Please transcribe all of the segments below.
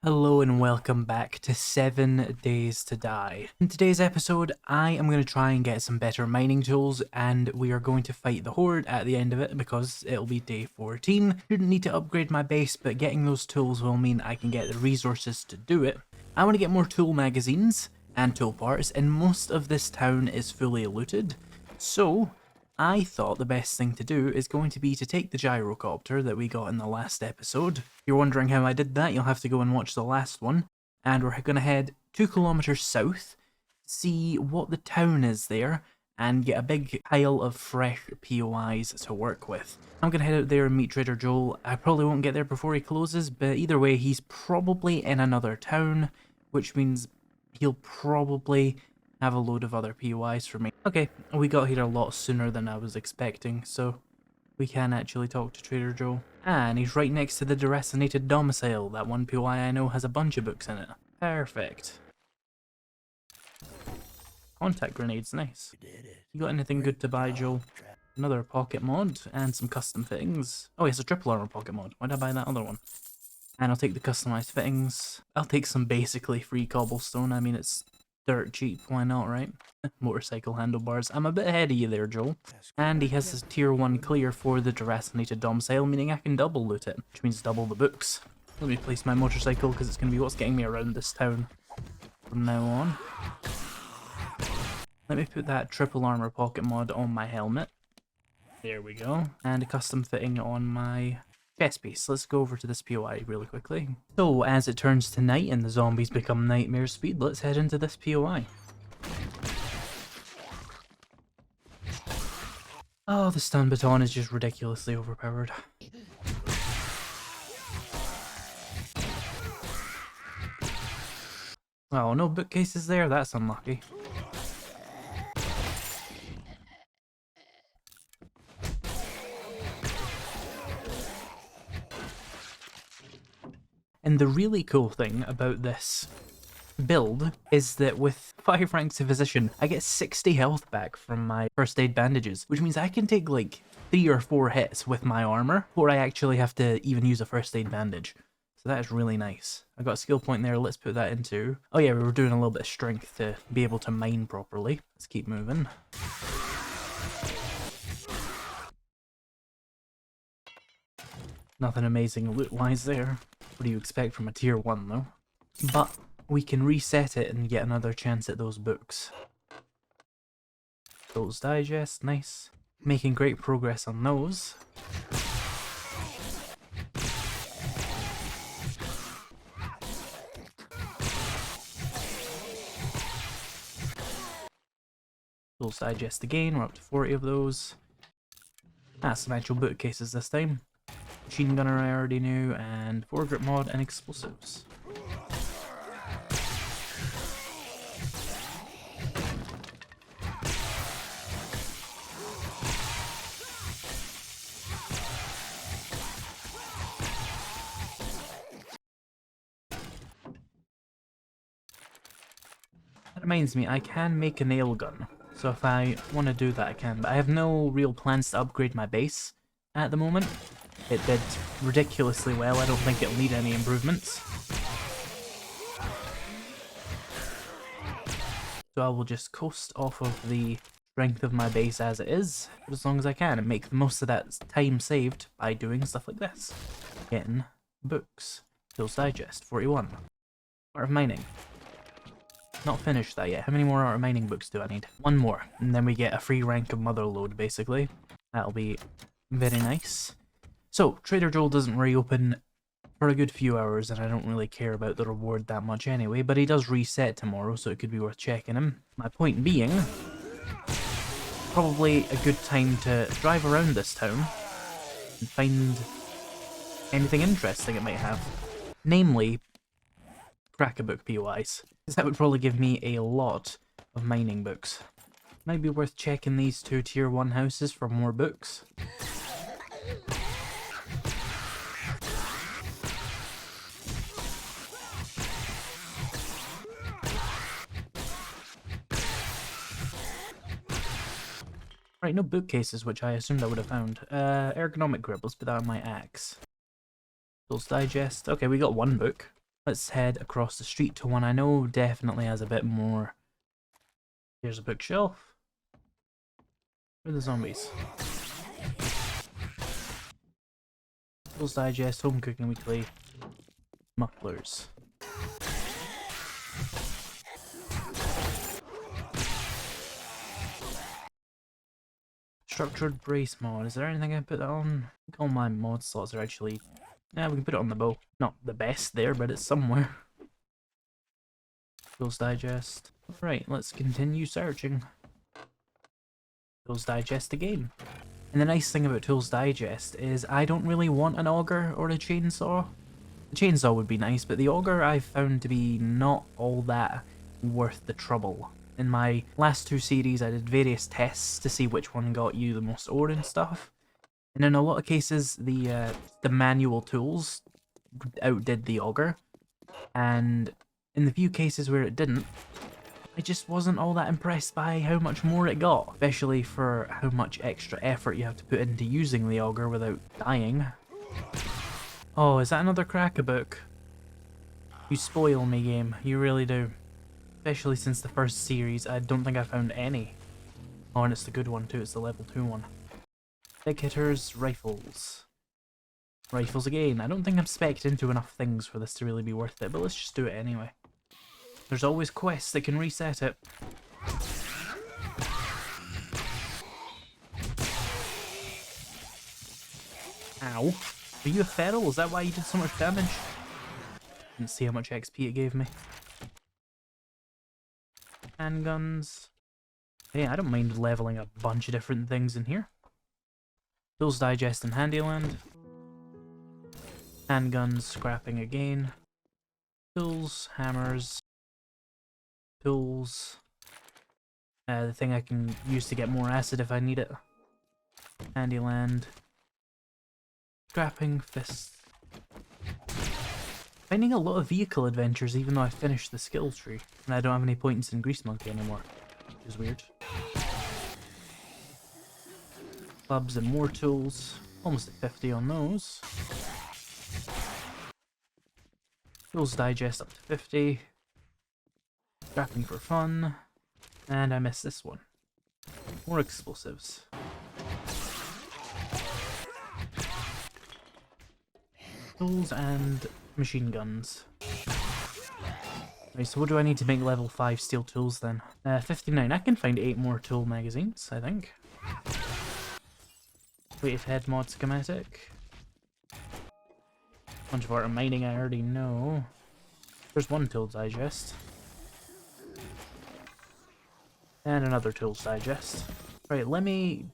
Hello and welcome back to 7 Days to Die. In today's episode, I am going to try and get some better mining tools, and we are going to fight the Horde at the end of it because it'll be day 14. Shouldn't need to upgrade my base, but getting those tools will mean I can get the resources to do it. I want to get more tool magazines and tool parts, and most of this town is fully looted, so I thought the best thing to do is going to be to take the gyrocopter that we got in the last episode. If you're wondering how I did that, you'll have to go and watch the last one. And we're going to head 2 kilometers south, see what the town is there, and get a big pile of fresh POIs to work with. I'm going to head out there and meet Trader Joel. I probably won't get there before he closes, but either way, he's probably in another town, which means he'll probably have a load of other POIs for me. Okay, we got here a lot sooner than I was expecting, so we can actually talk to Trader Joe. And he's right next to the Deracinated Domicile. That one POI I know has a bunch of books in it. Perfect. Contact grenades, nice. You got anything good to buy, Joe? Another pocket mod and some custom fittings. Oh, he has a triple armor pocket mod. Why'd I buy that other one? And I'll take the customized fittings. I'll take some basically free cobblestone. I mean, it's dirt cheap, why not, right? Motorcycle handlebars. I'm a bit ahead of you there, Joel. And he has his tier 1 clear for the Deracinated Domicile, meaning I can double loot it, which means double the books. Let me place my motorcycle, because it's going to be what's getting me around this town from now on. Let me put that triple armor pocket mod on my helmet. There we go. And a custom fitting on my chest piece. Let's go over to this POI really quickly. So, as it turns to night and the zombies become nightmare speed, let's head into this POI. Oh, the stun baton is just ridiculously overpowered. Oh, no bookcases there? That's unlucky. And the really cool thing about this build is that with 5 ranks of physician, I get 60 health back from my first aid bandages, which means I can take like 3 or 4 hits with my armor before I actually have to even use a first aid bandage. So that is really nice. I got a skill point there, let's put that into... Oh yeah, we were doing a little bit of strength to be able to mine properly. Let's keep moving. Nothing amazing loot-wise there. What do you expect from a tier 1 though? But we can reset it and get another chance at those books. Those digest, nice. Making great progress on those. Those digest again, we're up to 40 of those. Some actual bookcases this time. Machine gunner I already knew, and foregrip mod and explosives. That reminds me, I can make a nail gun. So if I want to do that I can, but I have no real plans to upgrade my base at the moment. It did ridiculously well, I don't think it'll need any improvements. So I will just coast off of the strength of my base as it is, for as long as I can, and make the most of that time saved by doing stuff like this. Getting books. Tools Digest, 41. Art of Mining. Not finished that yet. How many more Art of Mining books do I need? 1 more, and then we get a free rank of Motherload, basically. That'll be very nice. So, Trader Joel doesn't reopen for a good few hours, and I don't really care about the reward that much anyway, but he does reset tomorrow, so it could be worth checking him. My point being, probably a good time to drive around this town and find anything interesting it might have. Namely, crack-a-book POIs, because that would probably give me a lot of mining books. Might be worth checking these 2 tier 1 houses for more books. Right, no bookcases, which I assumed I would have found. Ergonomic grip, let's put that on my axe. Tools Digest. Okay, we got 1 book. Let's head across the street to one I know definitely has a bit more. Here's a bookshelf. Where are the zombies? Tools Digest, Home Cooking Weekly, Mufflers. Structured Brace mod. Is there anything I can put that on? I think all my mod slots are actually... Yeah, we can put it on the bow. Not the best there, but it's somewhere. Tools Digest. Right, let's continue searching. Tools Digest again. And the nice thing about Tools Digest is I don't really want an auger or a chainsaw. The chainsaw would be nice, but the auger I've found to be not all that worth the trouble. In my last two series I did various tests to see which one got you the most ore and stuff. And in a lot of cases the manual tools outdid the auger. And in the few cases where it didn't, I just wasn't all that impressed by how much more it got, especially for how much extra effort you have to put into using the auger without dying. Oh, is that another cracker book? You spoil me, game. You really do. Especially since the first series, I don't think I found any. Oh, and it's the good one too, it's the level 2 one. Big hitters, rifles. Rifles again. I don't think I'm spec'd into enough things for this to really be worth it, but let's just do it anyway. There's always quests that can reset it. Ow. Are you a feral? Is that why you did so much damage? Didn't see how much XP it gave me. Handguns. Hey, I don't mind leveling a bunch of different things in here. Tools Digest and Handyland. Handguns, scrapping again. Tools, hammers. Tools. The thing I can use to get more acid if I need it. Handyland. Scrapping, fists. Finding a lot of vehicle adventures even though I finished the skill tree. And I don't have any points in Grease Monkey anymore. Which is weird. Clubs and more tools. Almost at 50 on those. Tools Digest up to 50. Scrapping for fun. And I missed this one. More explosives. Tools and machine guns. Right, so what do I need to make level 5 steel tools then? 59. I can find 8 more tool magazines, I think. Weighted head mod schematic. Bunch of art and mining I already know. There's one Tools Digest. And another Tools Digest. Right, let me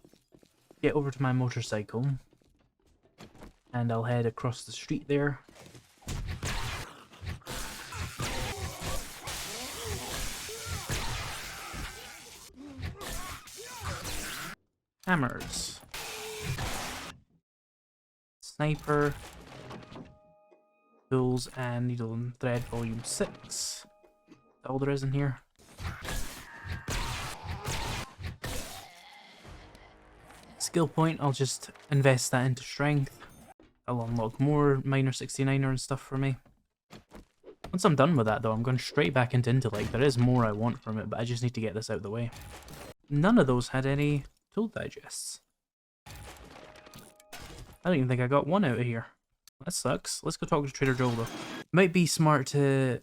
get over to my motorcycle. And I'll head across the street there. Hammers. Sniper. Tools and Needle and Thread Volume 6. That's all there is in here. Skill point, I'll just invest that into strength. I'll unlock more minor 69er and stuff for me. Once I'm done with that though, I'm going straight back into Intellect. There is more I want from it, but I just need to get this out of the way. None of those had any tool digests. I don't even think I got one out of here. That sucks. Let's go talk to Trader Joel though. Might be smart to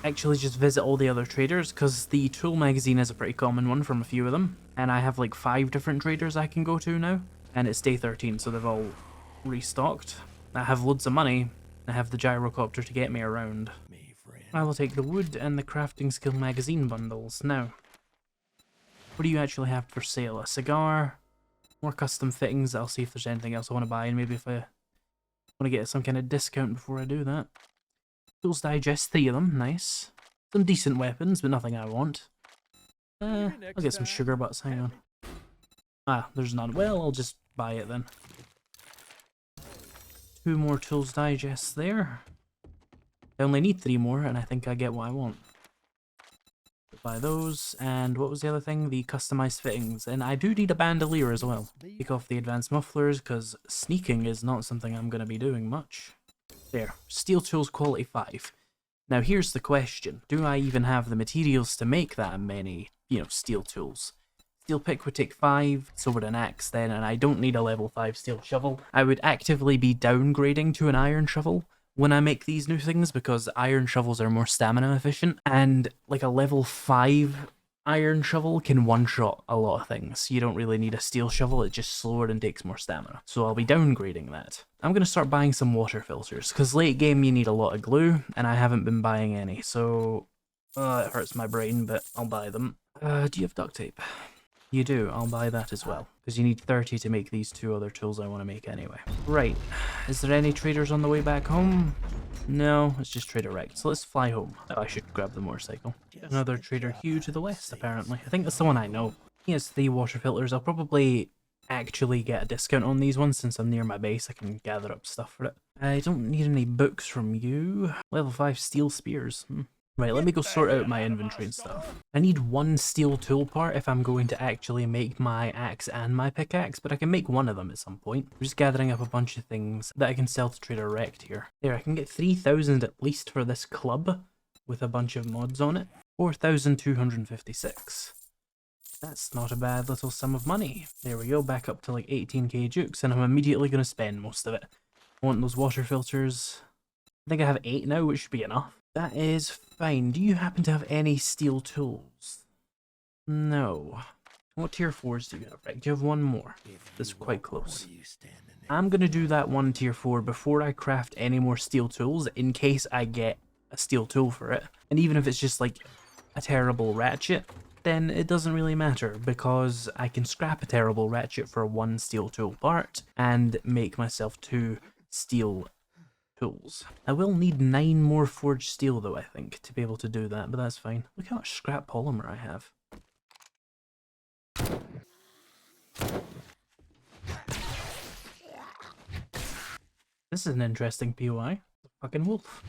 actually just visit all the other traders, because the tool magazine is a pretty common one from a few of them. And I have like 5 different traders I can go to now. And it's day 13, so they've all restocked. I have loads of money. I have the gyrocopter to get me around. I will take the wood and the crafting skill magazine bundles. Now, what do you actually have for sale? A cigar, more custom fittings. I'll see if there's anything else I want to buy, and maybe if I want to get some kind of discount before I do that. Tools Digest, 3 of them, nice. Some decent weapons, but nothing I want. I'll get some sugar butts, hang on. Ah, there's none. Well, I'll just buy it then. 2 more Tools Digests there. I only need 3 more, and I think I get what I want. Buy those, and what was the other thing? The customized fittings. And I do need a bandolier as well. Take off the advanced mufflers, because sneaking is not something I'm going to be doing much. There. Steel Tools Quality 5. Now here's the question, do I even have the materials to make that many, steel tools? Steel pick would take 5, so would an axe then, and I don't need a level 5 steel shovel. I would actively be downgrading to an iron shovel when I make these new things, because iron shovels are more stamina efficient, and like a level 5 iron shovel can one-shot a lot of things. You don't really need a steel shovel, it's just slower and takes more stamina. So I'll be downgrading that. I'm going to start buying some water filters, because late game you need a lot of glue, and I haven't been buying any, so it hurts my brain, but I'll buy them. Do you have duct tape? You do, I'll buy that as well, because you need 30 to make these 2 other tools I want to make anyway. Right, is there any traders on the way back home? No, it's just Trader Rex, so let's fly home. Oh, I should grab the motorcycle. Another Trader Hugh to the west, apparently. I think that's the one I know. He has 3 water filters. I'll probably actually get a discount on these ones since I'm near my base. I can gather up stuff for it. I don't need any books from you. Level 5 steel spears. Right, let me go sort out my inventory and stuff. I need 1 steel tool part if I'm going to actually make my axe and my pickaxe, but I can make one of them at some point. I'm just gathering up a bunch of things that I can sell to Trader Rect here. There, I can get 3,000 at least for this club with a bunch of mods on it. 4,256. That's not a bad little sum of money. There we go, back up to like 18k jukes, and I'm immediately going to spend most of it. I want those water filters. I think I have 8 now, which should be enough. That is fine. Do you happen to have any steel tools? No. What tier 4s do you have? Right, do you have one more? That's quite close. I'm going to do that one tier 4 before I craft any more steel tools in case I get a steel tool for it. And even if it's just like a terrible ratchet, then it doesn't really matter because I can scrap a terrible ratchet for 1 steel tool part and make myself 2 steel tools. I will need 9 more forged steel though, I think, to be able to do that, but that's fine. Look how much scrap polymer I have. This is an interesting POI. Fucking wolf.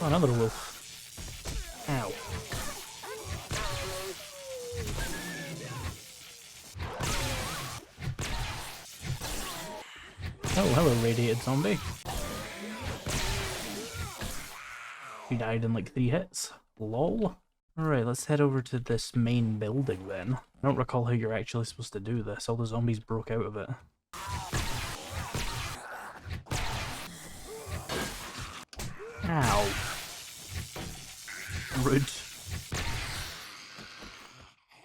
Oh, another wolf. Ow. Oh, hello, radiated zombie. She died in like 3 hits. Lol. Alright, let's head over to this main building then. I don't recall how you're actually supposed to do this. All the zombies broke out of it. Ow. Rude.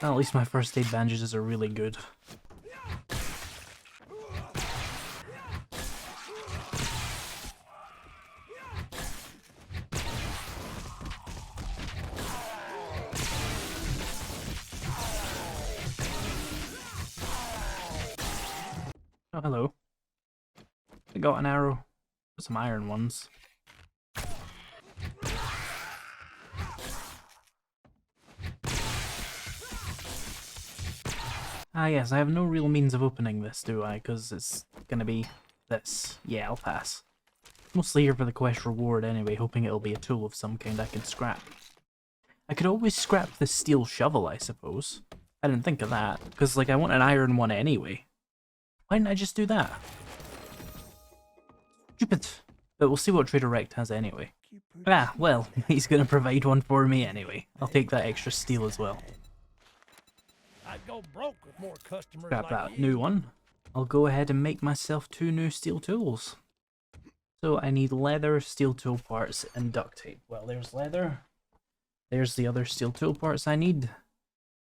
Well, at least my first aid bandages are really good. Oh, hello. I got an arrow. Some iron ones. Ah yes, I have no real means of opening this, do I? Because it's gonna be this. Yeah, I'll pass. Mostly here for the quest reward anyway, hoping it'll be a tool of some kind I can scrap. I could always scrap the steel shovel, I suppose. I didn't think of that, because like I want an iron one anyway. Why didn't I just do that? Stupid. But we'll see what Trader Rect has anyway. Ah, well, he's gonna provide one for me anyway. I'll take that extra steel as well. I'd go broke with more customers. Grab like that you. new one. I'll go ahead and make myself 2 new steel tools. So I need leather, steel tool parts, and duct tape. Well, there's leather. There's the other steel tool parts I need.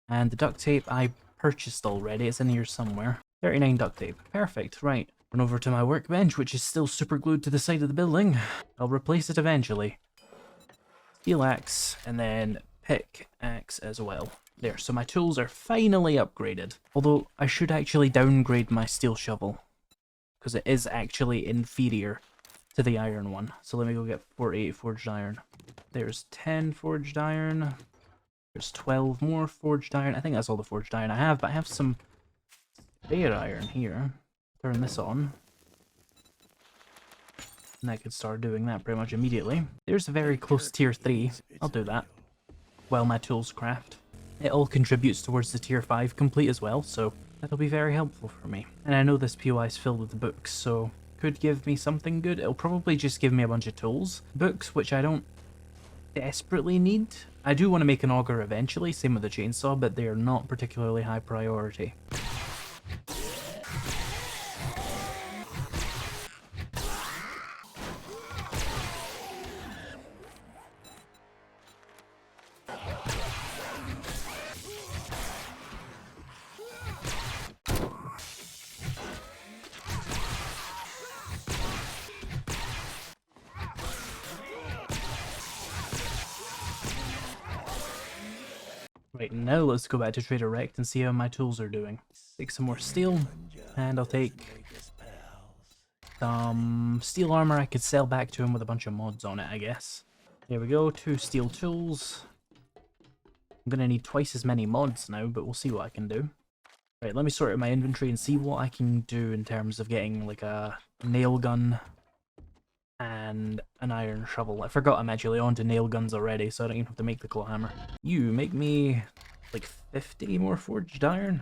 And the duct tape I purchased already. It's in here somewhere. 39 duct tape. Perfect. Right. Run over to my workbench, which is still super glued to the side of the building. I'll replace it eventually. Steel axe, and then pickaxe as well. There, so my tools are finally upgraded. Although, I should actually downgrade my steel shovel. Because it is actually inferior to the iron one. So let me go get 48 forged iron. There's 10 forged iron. There's 12 more forged iron. I think that's all the forged iron I have, but I have some spare iron here. Turn this on. And I could start doing that pretty much immediately. There's a very close tier 3. I'll do that. While my tools craft. It all contributes towards the tier 5 complete as well, so that'll be very helpful for me. And I know this POI is filled with books, so could give me something good. It'll probably just give me a bunch of tools. Books, which I don't desperately need. I do want to make an auger eventually, same with the chainsaw, but they are not particularly high priority. Right, now let's go back to Trader Rect and see how my tools are doing. Take some more steel, and I'll take some steel armor I could sell back to him with a bunch of mods on it, I guess. There we go, 2 steel tools. I'm gonna need twice as many mods now, but we'll see what I can do. Right, let me sort out my inventory and see what I can do in terms of getting like a nail gun and an iron shovel. I forgot I'm actually on to nail guns already, so I don't even have to make the claw hammer. You make me like 50 more forged iron.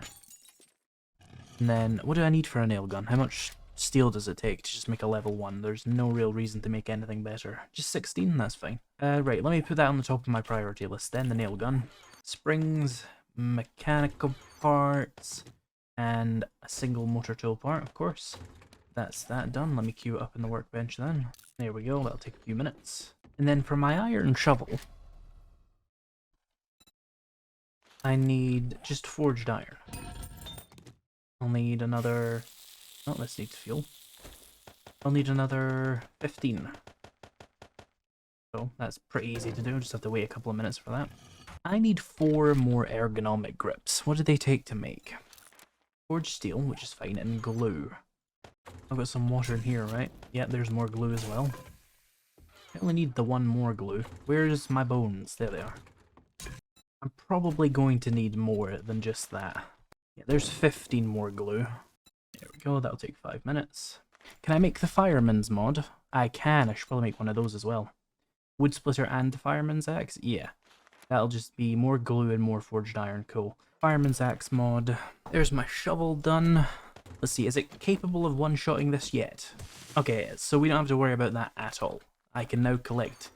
And then, what do I need for a nail gun? How much steel does it take to just make a level 1? There's no real reason to make anything better. Just 16, that's fine. Right, let me put that on the top of my priority list then, the nail gun. Springs, mechanical parts, and a single motor tool part, of course. That's that done. Let me queue it up in the workbench then. There we go, that'll take a few minutes. And then for my iron shovel, I need just forged iron. I'll need another... Oh, this needs fuel. I'll need another 15. So that's pretty easy to do, just have to wait a couple of minutes for that. I need 4 more ergonomic grips. What do they take to make? Forged steel, which is fine, and glue. I've got some water in here, right? Yeah, there's more glue as well. I only need the 1 more glue. Where's my bones? There they are. I'm probably going to need more than just that. Yeah, there's 15 more glue. There we go, that'll take 5 minutes. Can I make the fireman's mod? I can, I should probably make one of those as well. Wood splitter and the fireman's axe? Yeah. That'll just be more glue and more forged iron, cool. Fireman's axe mod. There's my shovel done. Let's see, is it capable of one-shotting this yet? Okay, so we don't have to worry about that at all. I can now collect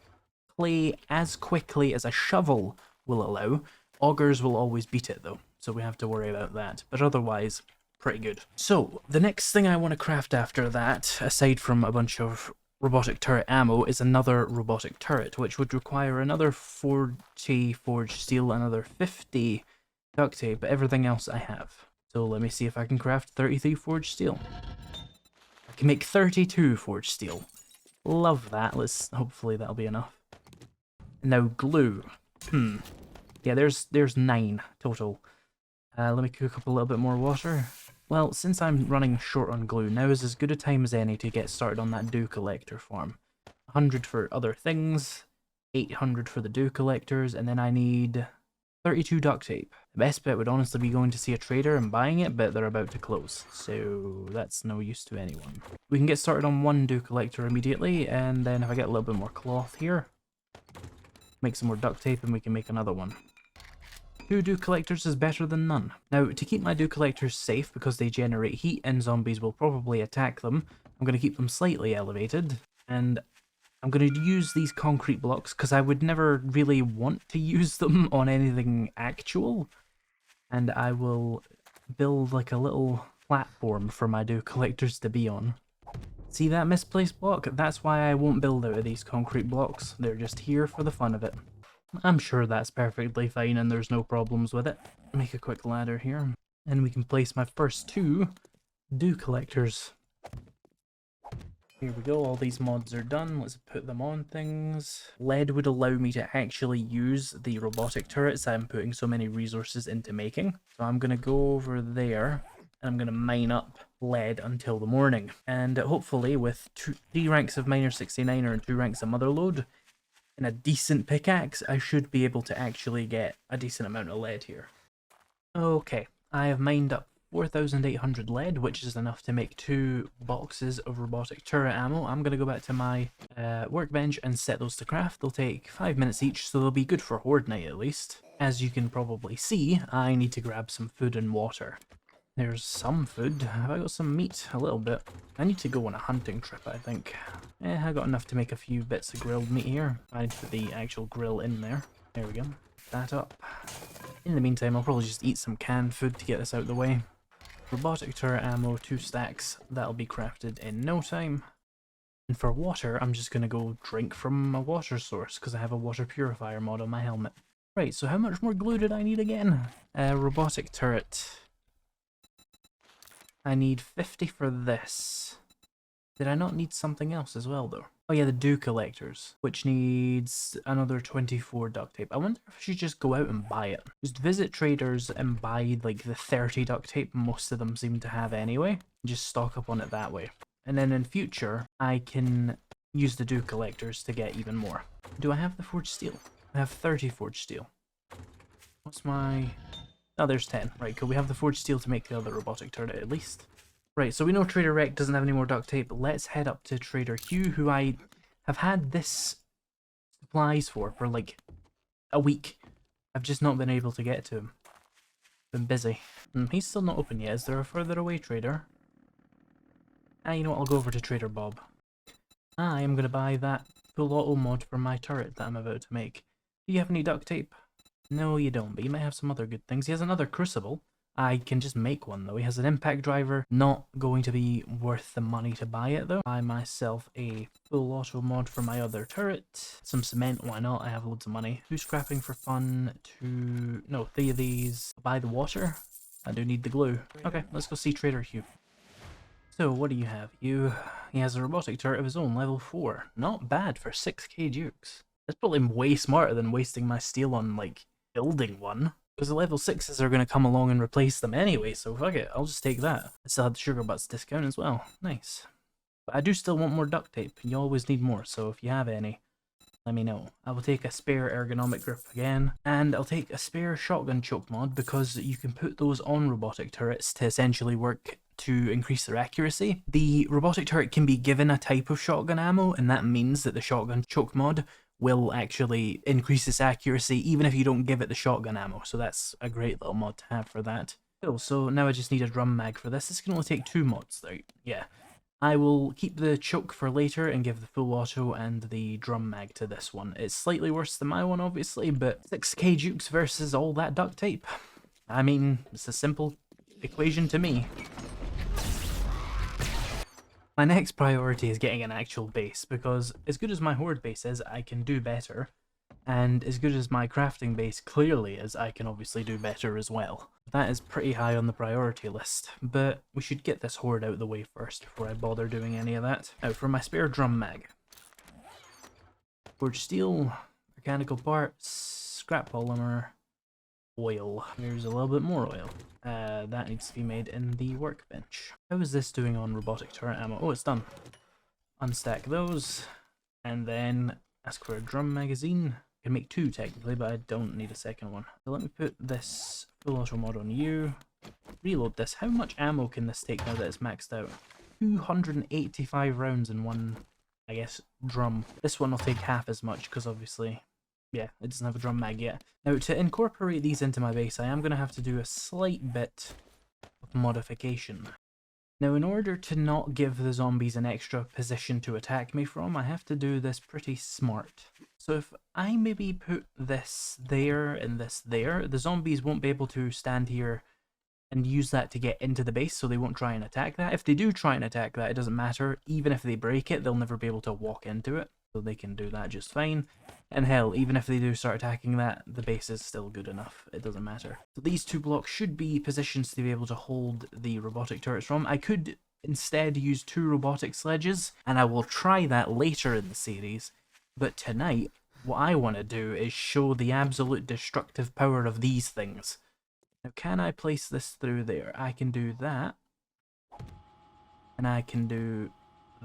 clay as quickly as a shovel will allow. Augers will always beat it though, so we have to worry about that. But otherwise, pretty good. So, the next thing I want to craft after that, aside from a bunch of robotic turret ammo, is another robotic turret, which would require another 40 forged steel, another 50 duct tape, but everything else I have. So let me see if I can craft 33 forged steel. I can make 32 forged steel. Love that. Hopefully that'll be enough. Now glue. Yeah, there's 9 total. Let me cook up a little bit more water. Well, since I'm running short on glue, now is as good a time as any to get started on that dew collector farm. 100 for other things, 800 for the dew collectors, and then I need 32 duct tape. The best bet would honestly be going to see a trader and buying it, but they're about to close, so that's no use to anyone. We can get started on 1 dew collector immediately, and then if I get a little bit more cloth here, make some more duct tape and we can make another one. 2 dew collectors is better than none. Now, to keep my dew collectors safe, because they generate heat and zombies will probably attack them, I'm going to keep them slightly elevated, and I'm going to use these concrete blocks because I would never really want to use them on anything actual. And I will build like a little platform for my dew collectors to be on. See that misplaced block? That's why I won't build out of these concrete blocks. They're just here for the fun of it. I'm sure that's perfectly fine and there's no problems with it. Make a quick ladder here. And we can place my first 2 dew collectors. Here we go, all these mods are done. Let's put them on things. Lead would allow me to actually use the robotic turrets I'm putting so many resources into making. So I'm going to go over there and I'm going to mine up lead until the morning. And hopefully with 3 ranks of Miner 69er and 2 ranks of Motherlode and a decent pickaxe, I should be able to actually get a decent amount of lead here. Okay, I have mined up 4,800 lead, which is enough to make 2 boxes of robotic turret ammo. I'm going to go back to my workbench and set those to craft. They'll take 5 minutes each, so they'll be good for horde night at least. As you can probably see, I need to grab some food and water. There's some food. Have I got some meat? A little bit. I need to go on a hunting trip, I think. I got enough to make a few bits of grilled meat here. I need to put the actual grill in there. There we go. That up. In the meantime, I'll probably just eat some canned food to get this out of the way. Robotic turret ammo, 2 stacks. That'll be crafted in no time. And for water, I'm just going to go drink from a water source because I have a water purifier mod on my helmet. Right, so how much more glue did I need again? Robotic turret. I need 50 for this. Did I not need something else as well, though? Oh yeah, the dew collectors, which needs another 24 duct tape. I wonder if I should just go out and buy it. Just visit traders and buy, like, the 30 duct tape most of them seem to have anyway. Just stock up on it that way. And then in future, I can use the dew collectors to get even more. Do I have the forged steel? I have 30 forged steel. What's my... Oh, there's 10. Right, cool. We have the forged steel to make the other robotic turret at least. Right, so we know Trader Rec doesn't have any more duct tape. Let's head up to Trader Hugh, who I have had this supplies for like a week. I've just not been able to get to him. Been busy. He's still not open yet. Is there a further away trader? You know what? I'll go over to Trader Bob. I am going to buy that full auto mod for my turret that I'm about to make. Do you have any duct tape? No, you don't, but you might have some other good things. He has another crucible. I can just make one though. He has an impact driver. Not going to be worth the money to buy it though. Buy myself a full auto mod for my other turret. Some cement, why not? I have loads of money. 2 scrapping for fun. 2... No, 3 of these. Buy the water. I do need the glue. Okay, let's go see Trader Hugh. So, what do you have? He has a robotic turret of his own, level 4. Not bad for 6k dukes. That's probably way smarter than wasting my steel on, like, building one. Because the level 6s are going to come along and replace them anyway, so fuck it, I'll just take that. I still have the sugar butts discount as well. Nice. But I do still want more duct tape. You always need more, so if you have any, let me know. I will take a spare ergonomic grip again, and I'll take a spare shotgun choke mod because you can put those on robotic turrets to essentially work to increase their accuracy. The robotic turret can be given a type of shotgun ammo, and that means that the shotgun choke mod will actually increase its accuracy even if you don't give it the shotgun ammo, so that's a great little mod to have for that. Cool, so now I just need a drum mag for this. This can only take 2 mods though, yeah. I will keep the choke for later and give the full auto and the drum mag to this one. It's slightly worse than my one obviously, but 6k dukes versus all that duct tape. I mean, it's a simple equation to me. My next priority is getting an actual base, because as good as my horde base is, I can do better, and as good as my crafting base clearly is, I can obviously do better as well. That is pretty high on the priority list, but we should get this horde out of the way first before I bother doing any of that. Now for my spare drum mag. Forged steel, mechanical parts, scrap polymer, oil. Here's a little bit more oil. That needs to be made in the workbench. How is this doing on robotic turret ammo? Oh, it's done. Unstack those, and then ask for a drum magazine. I can make 2 technically, but I don't need a second one. So let me put this full auto mod on you. Reload this. How much ammo can this take now that it's maxed out? 285 rounds in one, I guess, drum. This one will take half as much because obviously, yeah, it doesn't have a drum mag yet. Now, to incorporate these into my base, I am going to have to do a slight bit of modification. Now, in order to not give the zombies an extra position to attack me from, I have to do this pretty smart. So if I maybe put this there and this there, the zombies won't be able to stand here and use that to get into the base, so they won't try and attack that. If they do try and attack that, it doesn't matter. Even if they break it, they'll never be able to walk into it. So they can do that just fine. And hell, even if they do start attacking that, the base is still good enough. It doesn't matter. So these 2 blocks should be positions to be able to hold the robotic turrets from. I could instead use 2 robotic sledges, and I will try that later in the series. But tonight, what I want to do is show the absolute destructive power of these things. Now, can I place this through there? I can do that. And I can do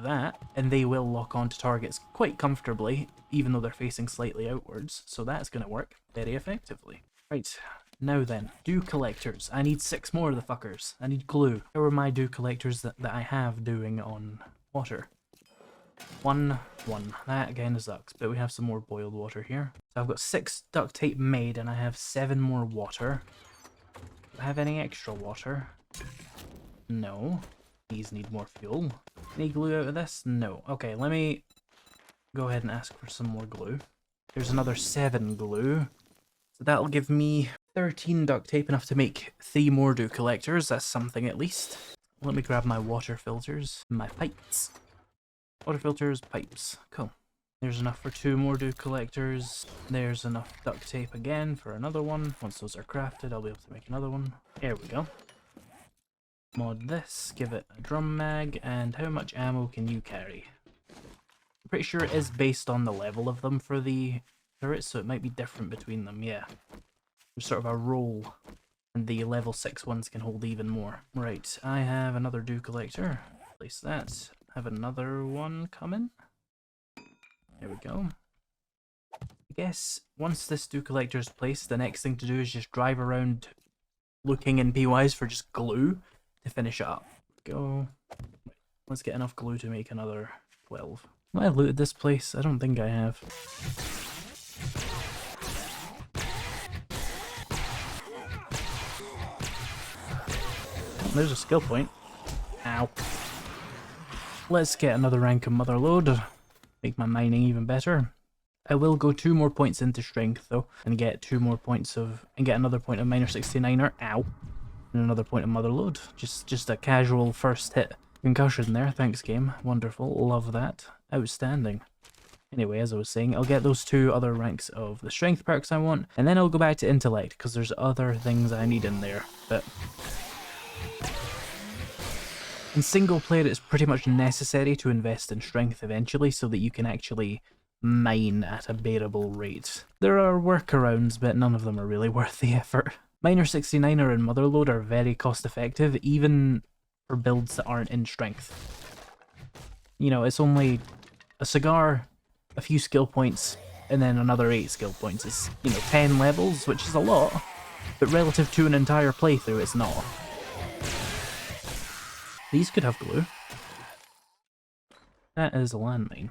that, and they will lock onto targets quite comfortably, even though they're facing slightly outwards, so that's going to work very effectively. Right, now then, dew collectors. I need 6 more of the fuckers. I need glue. How are my dew collectors that I have doing on water? 1. That again sucks, but we have some more boiled water here. So I've got 6 duct tape made, and I have 7 more water. Do I have any extra water? No. These need more fuel. Any glue out of this? No. Okay, let me go ahead and ask for some more glue. There's another 7 glue. So that'll give me 13 duct tape, enough to make 3 more dew collectors. That's something at least. Let me grab my water filters, my pipes. Water filters, pipes. Cool. There's enough for 2 more dew collectors. There's enough duct tape again for another one. Once those are crafted, I'll be able to make another one. There we go. Mod this, give it a drum mag, and how much ammo can you carry? I'm pretty sure it is based on the level of them for the turrets, so it might be different between them, yeah. There's sort of a roll, and the level 6 ones can hold even more. Right, I have another dew collector. Place that. Have another one coming. There we go. I guess once this dew collector is placed, the next thing to do is just drive around looking in PYs for just glue to finish it up. Go. Let's get enough glue to make another 12. Have I looted this place? I don't think I have. Oh, there's a skill point. Ow. Let's get another rank of Motherload. Make my mining even better. I will go 2 more points into strength though, and get 2 more points of, and get another point of minor 69er. Ow. And another point of Motherload. Just a casual first hit concussion there. Thanks, game. Wonderful. Love that. Outstanding. Anyway, as I was saying, I'll get those 2 other ranks of the strength perks I want, and then I'll go back to Intellect, because there's other things I need in there. But in single player, it's pretty much necessary to invest in strength eventually, so that you can actually mine at a bearable rate. There are workarounds, but none of them are really worth the effort. Minor 69er and Motherload are very cost effective, even for builds that aren't in strength. You know, it's only a cigar, a few skill points, and then another 8 skill points. It's, you know, 10 levels, which is a lot, but relative to an entire playthrough, it's not. These could have glue. That is a landmine.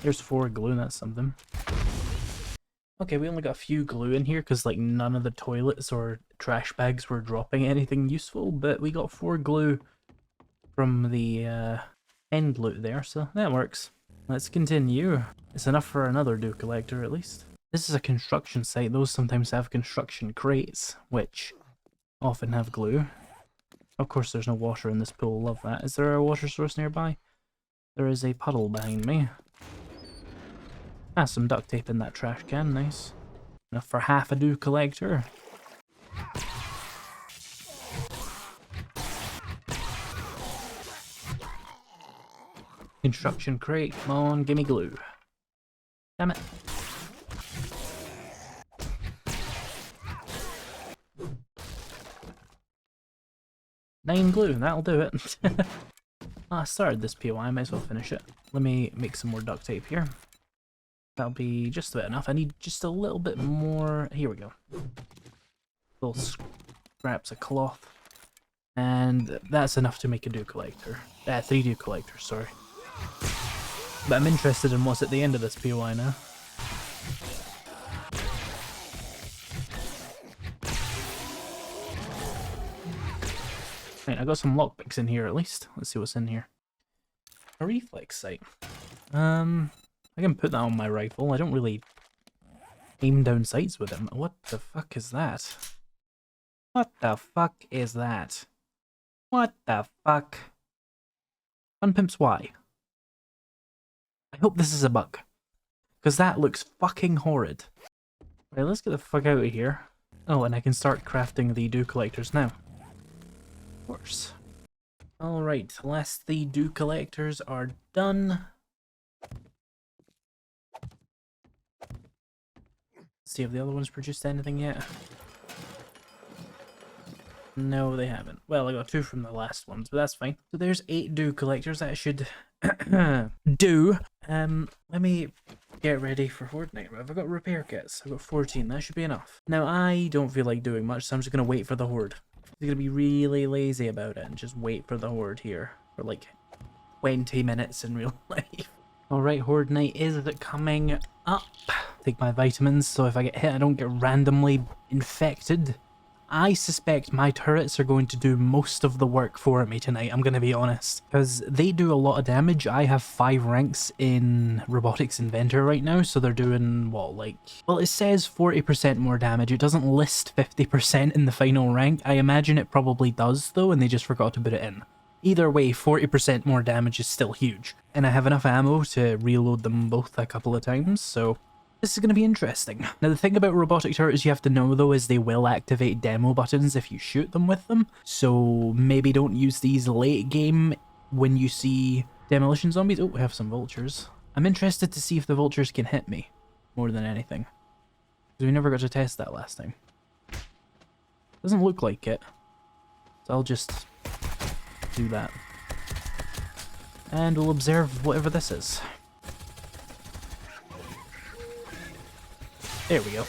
There's 4 glue, that's something. Okay, we only got a few glue in here because like none of the toilets or trash bags were dropping anything useful, but we got 4 glue from the end loot there, so that works. Let's continue. It's enough for another dew collector at least. This is a construction site. Those sometimes have construction crates, which often have glue. Of course there's no water in this pool, love that. Is there a water source nearby? There is a puddle behind me. Ah, some duct tape in that trash can, nice. Enough for half a dew collector. Construction crate, come on, gimme glue. Damn it. Nine glue, that'll do it. I started this POI, I might as well finish it. Let me make some more duct tape here. That'll be just about enough. I need just a little bit more. Here we go. Little scraps of cloth. And that's enough to make a dew collector. 3 dew collectors, sorry. But I'm interested in what's at the end of this POI now. Right, I got some lockpicks in here at least. Let's see what's in here. A reflex sight. I can put that on my rifle. I don't really aim down sights with it. What the fuck is that? What the fuck is that? What the fuck? Unpimps why? I hope this is a bug. Because that looks fucking horrid. Right, let's get the fuck out of here. Oh, and I can start crafting the dew collectors now. Of course. Alright, last the dew collectors are done. See if the other ones produced anything yet. No, they haven't. Well, I got 2 from the last ones, but that's fine. So there's 8 dew collectors that I should do. Let me get ready for Horde Night. Have I got repair kits? I've got 14. That should be enough. Now, I don't feel like doing much, so I'm just going to wait for the Horde. I'm going to be really lazy about it and just wait for the Horde here for like 20 minutes in real life. Alright, Horde Night is coming up. Take my vitamins so if I get hit I don't get randomly infected. I suspect my turrets are going to do most of the work for me tonight, I'm going to be honest. Because they do a lot of damage. I have 5 ranks in Robotics Inventor right now, so they're doing, what, like... Well, it says 40% more damage. It doesn't list 50% in the final rank. I imagine it probably does, though, and they just forgot to put it in. Either way, 40% more damage is still huge. And I have enough ammo to reload them both a couple of times, so... This is going to be interesting. Now the thing about robotic turrets you have to know though is they will activate demo buttons if you shoot them with them, so maybe don't use these late game when you see demolition zombies. Oh, we have some vultures. I'm interested to see if the vultures can hit me, more than anything. Because we never got to test that last time. Doesn't look like it, so I'll just do that. And we'll observe whatever this is. There we go.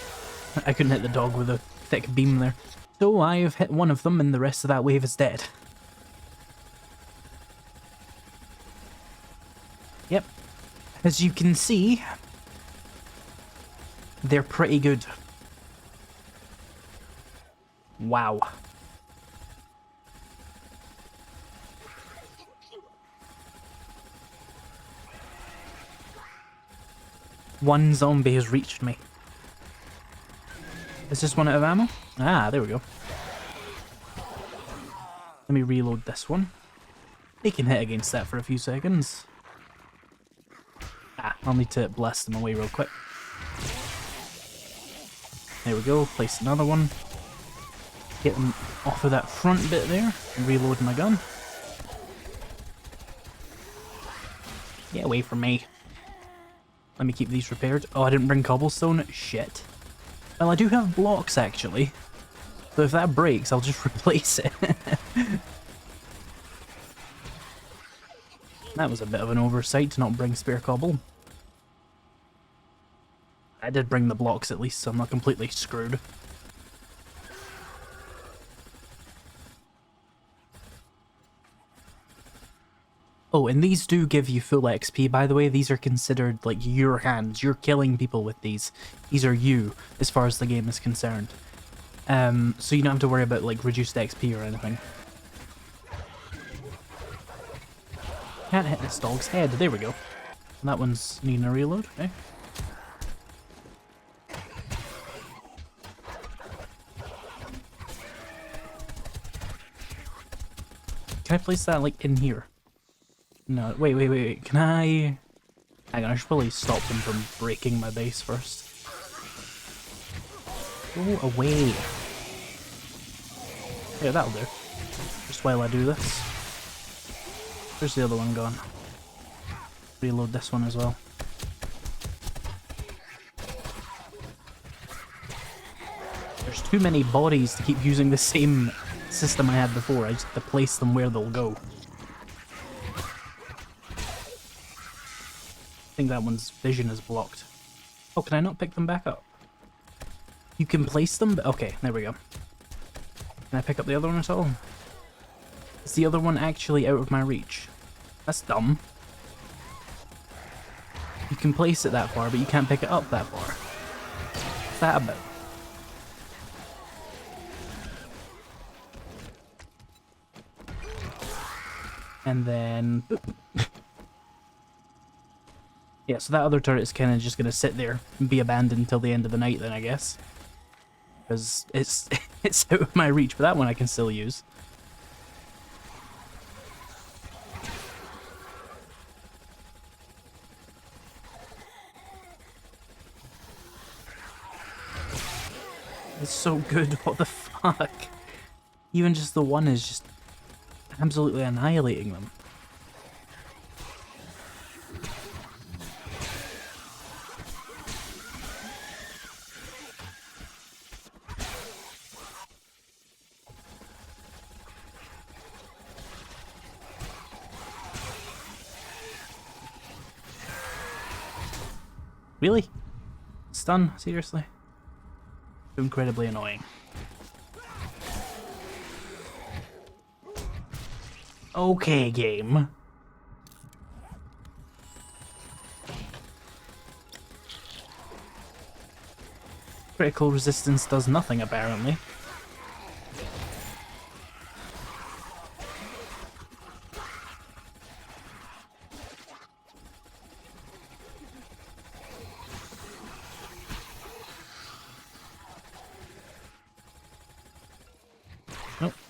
I couldn't hit the dog with a thick beam there. So I have hit one of them and the rest of that wave is dead. Yep. As you can see, they're pretty good. Wow. One zombie has reached me. Is this one out of ammo? Ah, there we go. Let me reload this one. They can hit against that for a few seconds. Ah, I'll need to blast them away real quick. There we go, place another one. Get them off of that front bit there, and reload my gun. Get away from me. Let me keep these repaired. Oh, I didn't bring cobblestone? Shit. Well, I do have blocks, actually. So if that breaks, I'll just replace it. That was a bit of an oversight to not bring spare cobble. I did bring the blocks at least, so I'm not completely screwed. Oh, and these do give you full XP, by the way. These are considered, like, your hands. You're killing people with these. These are you, as far as the game is concerned. So you don't have to worry about, like, reduced XP or anything. Can't hit this dog's head. There we go. That one's needing a reload. Okay. Can I place that, like, in here? No, wait. Can I... Hang on, I should probably stop them from breaking my base first. Go away. Yeah, that'll do. Just while I do this. Where's the other one gone? Reload this one as well. There's too many bodies to keep using the same system I had before. I just have to place them where they'll go. I think that one's vision is blocked. Oh, can I not pick them back up? You can place them? Okay, there we go. Can I pick up the other one at all? Is the other one actually out of my reach? That's dumb. You can place it that far, but you can't pick it up that far. What's that about? And then... Yeah, so that other turret is kind of just going to sit there and be abandoned until the end of the night then, I guess. Because it's out of my reach, but that one I can still use. It's so good, what the fuck? Even just the one is just absolutely annihilating them. Really? Stun? Seriously? Incredibly annoying. Okay, game. Critical resistance does nothing, apparently.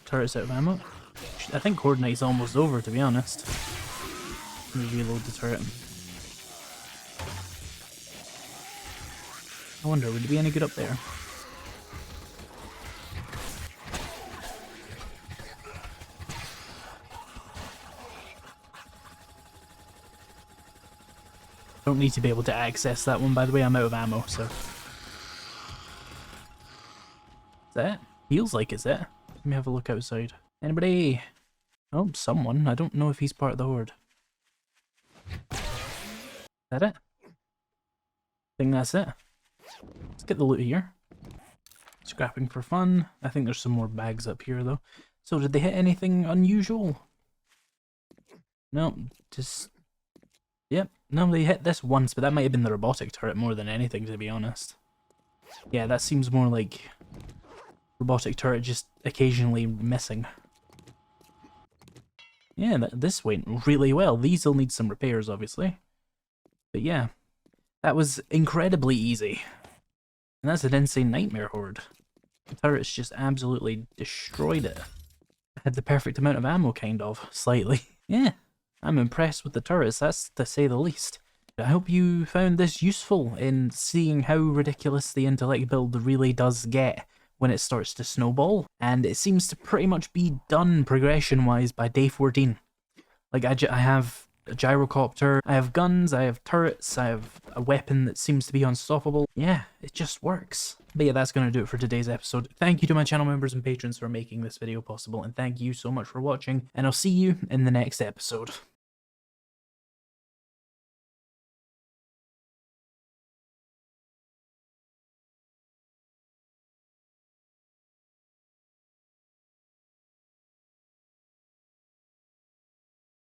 Turret's out of ammo. I think Horde Night's almost over, to be honest. Let me reload the turret. I wonder, would it be any good up there? Don't need to be able to access that one, by the way. I'm out of ammo, so. Is that it? Feels like it's it. Let me have a look outside. Anybody? Oh, someone. I don't know if he's part of the Horde. Is that it? I think that's it. Let's get the loot here. Scrapping for fun. I think there's some more bags up here, though. So, did they hit anything unusual? No, just... Yep, no, they hit this once, but that might have been the robotic turret more than anything, to be honest. Yeah, that seems more like robotic turret just occasionally missing. Yeah, this went really well. These will need some repairs, obviously. But yeah, that was incredibly easy. And that's an insane nightmare horde. The turrets just absolutely destroyed it. I had the perfect amount of ammo, kind of, slightly. Yeah. I'm impressed with the turrets, that's to say the least. I hope you found this useful in seeing how ridiculous the Intellect build really does get when it starts to snowball, and it seems to pretty much be done progression-wise by day 14. Like, I have a gyrocopter, I have guns, I have turrets, I have a weapon that seems to be unstoppable. Yeah, it just works. But yeah, that's going to do it for today's episode. Thank you to my channel members and patrons for making this video possible, and thank you so much for watching, and I'll see you in the next episode.